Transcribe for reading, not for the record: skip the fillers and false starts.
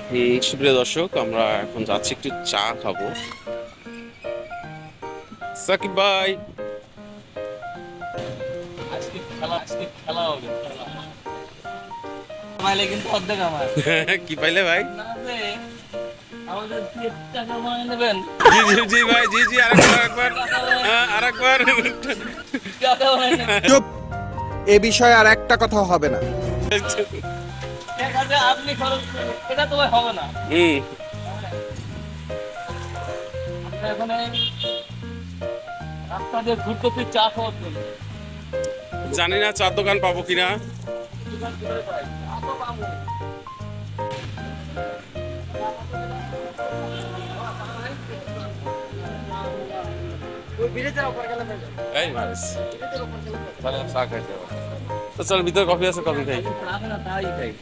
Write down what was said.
সুপ্রিয় দর্শক, আমরা এখন যাচ্ছি একটু চা খাবো। সাকিব ভাই। আজকে খেলা হবে খেলা। কামাইলে কিন্তু অর্ধেক আমার। কি পাইলে ভাই? না যে আমাদের 3 টাকা মানে নেবেন। জি জি জি ভাই, জি জি, আরেকবার আরেকবার। হ্যাঁ, আরেকবার। টাকা মানে নেবেন। চুপ, এ বিষয়ে আর একটা কথা হবে না। টাকা যে আপনি খরচ করবেন, এটা তো ভাই হবে না। হুম। আমরা এখানে রাস্তা দিয়ে ঘুরতেছি চা খাওয়ার জন্য। জানি না চার দোকান পাবো কিনা। দোকান ঘুরে পাই, চা তো পাবো। ওই ব্রিজের উপর গেলে পেয়ে যাবে। এই মারিস, ব্রিজের উপর গেলে পেয়ে যাবে। তাহলে চা খাইতে হবে। তো চল, ভিতরে কফি আছে, কফি খাই। চা খাই না, তাই খাই।